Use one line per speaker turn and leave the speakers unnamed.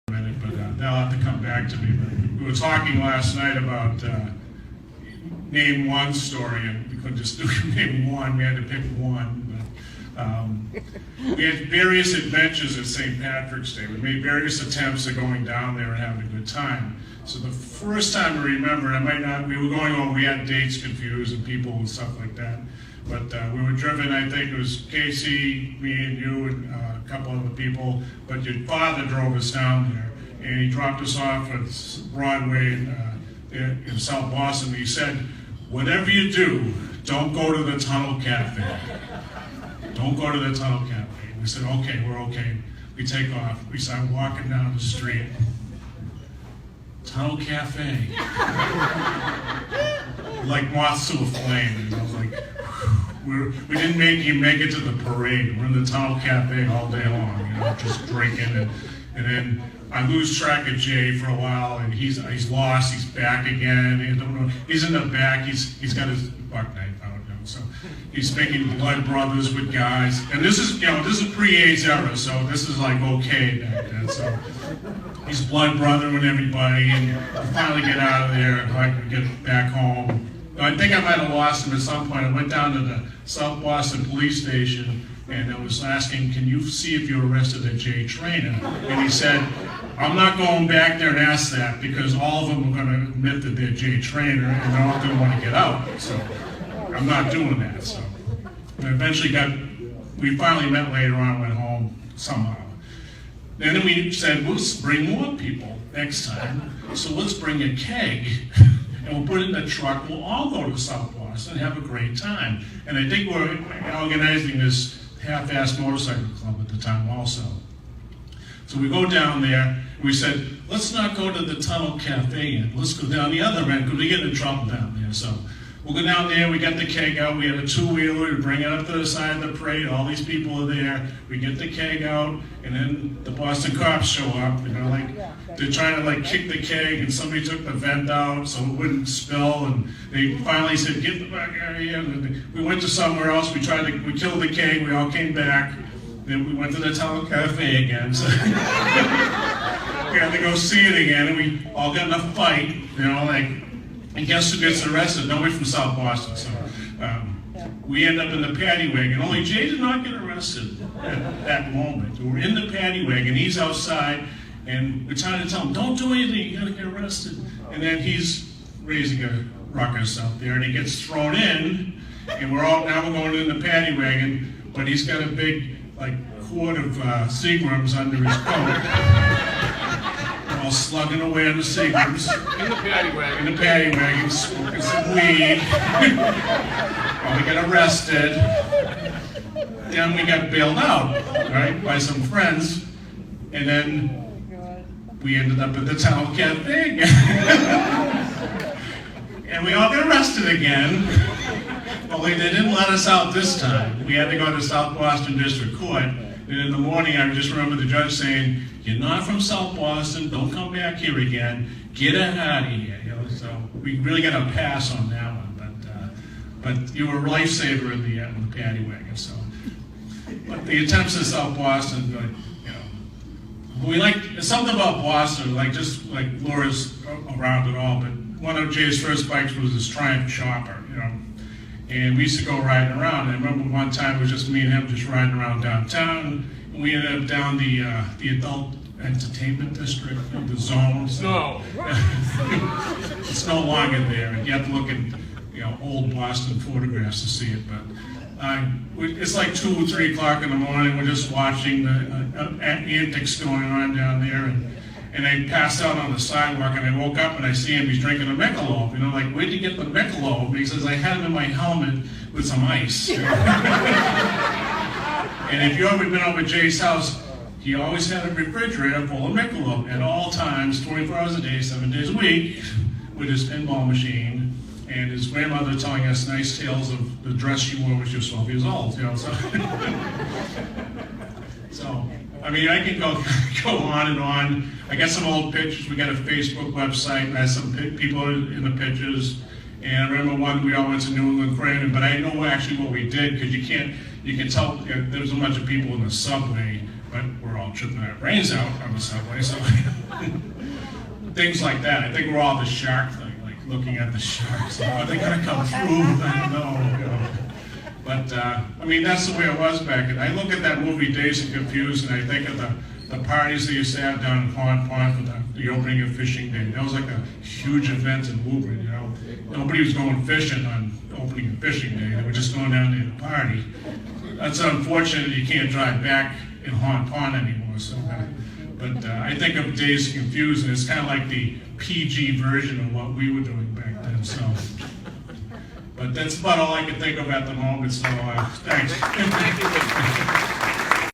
a minute, but they'll have to come back to me. But we were talking last night about name one story, and we couldn't just do name one. We had to pick one. We had various adventures at St. Patrick's Day. We made various attempts at going down there and having a good time. So the first time I remember, we were going over, we had dates confused and people and stuff like that. But we were driven, I think it was Casey, me and you, and a couple other people. But your father drove us down there, and he dropped us off at Broadway in South Boston. He said, "Whatever you do, don't go to the Tunnel Cafe. Don't go to the Tunnel Cafe." We said, "Okay, we're okay." We take off. We start walking down the street. Tunnel Cafe. Like moths to a flame. You know, like we didn't make it to the parade. We're in the Tunnel Cafe all day long, you know, just drinking, and then I lose track of Jay for a while, and he's lost. He's back again. I don't know. He's in the back. He's got his buck knife out. You know, so he's making blood brothers with guys. And this is pre-AIDS era, so this is like okay back then. So he's blood brother with everybody, and we finally get out of there. I can get back home. I think I might have lost him at some point. I went down to the South Boston police station, and I was asking, "Can you see if you're arrested at Jay Traynor?" And he said, "I'm not going back there and ask that because all of them are going to admit that they're Jay Traynor and they're all going to want to get out. So I'm not doing that." So we eventually we finally met later on, went home somehow. And then we said, "Let's bring more people next time. So let's bring a keg and we'll put it in the truck. We'll all go to South Boston and have a great time." And I think we're organizing this half-assed motorcycle club at the time also. So we go down there, we said, "Let's not go to the Tunnel Cafe yet. Let's go down the other end because we get in trouble down there." So we'll go down there, we get the keg out, we have a two-wheeler, we bring it up to the side of the parade, all these people are there, we get the keg out, and then the Boston cops show up, you know, like, they're trying to like kick the keg, and somebody took the vent out so it wouldn't spill, and they finally said, "Get the fuck out of here." And we went to somewhere else, we killed the keg, we all came back, then we went to the Tunnel Cafe again, so we had to go see it again, and we all got in a fight, you know, like, and guess who gets arrested? Nobody from South Boston. So we end up in the paddy wagon. Only Jay did not get arrested at that moment. We're in the paddy wagon. He's outside, and we're trying to tell him, "Don't do anything. You got to get arrested." And then he's raising a ruckus out there, and he gets thrown in, and we're going in the paddy wagon, but he's got a big quart of Seagrams under his coat. All slugging away on the Seagrams.
In the paddy wagon.
In the paddy wagon, smoking some weed. Well, we got arrested. Then we got bailed out, right, by some friends. And then we ended up at the Tunnel Cafe again. And we all got arrested again. Only they didn't let us out this time. We had to go to South Boston District Court. And in the morning, I just remember the judge saying, "You're not from South Boston. Don't come back here again. Get out of here." You know, so we really got a pass on that one. But you were a lifesaver in the paddy wagon. So, but the attempts in South Boston, you know, we like something about Boston, just like Laura's around it all. But one of Jay's first bikes was this Triumph Chopper, you know. And we used to go riding around. And I remember one time it was just me and him just riding around downtown. And we ended up down the adult entertainment district, the zone. So
No.
It's no longer there. You have to look at old Boston photographs to see it. But it's like 2 or 3 o'clock in the morning. We're just watching the antics going on down there. And I passed out on the sidewalk, and I woke up and I see him, he's drinking a Michelob. You know, like, "Where'd you get the Michelob?" And he says, "I had him in my helmet with some ice." And if you've ever been over Jay's house, he always had a refrigerator full of Michelob at all times, 24 hours a day, 7 days a week, with his pinball machine. And his grandmother telling us nice tales of the dress she wore when she was 12 years old. You know, so I mean, I can go on and on. I got some old pictures. We got a Facebook website, and I had some people in the pictures. And I remember one, we all went to New England Craven, but I know actually what we did, because you can tell there was a bunch of people in the subway, but we're all tripping our brains out on the subway. So things like that. I think we're all the shark thing, like looking at the sharks. Are they going to come through? I don't know. You know. But I mean, that's the way it was back then. I look at that movie Dazed and Confused, and I think of the parties that used to have down in Horn Pond for the opening of Fishing Day. That was like a huge event in Woburn, you know. Nobody was going fishing on opening of Fishing Day. They were just going down there to party. That's unfortunate that you can't drive back in Horn Pond anymore. So, but I think of Dazed and Confused, and it's kind of like the PG version of what we were doing back then. So, but that's about all I can think of at the moment. So, thanks.
Thank you.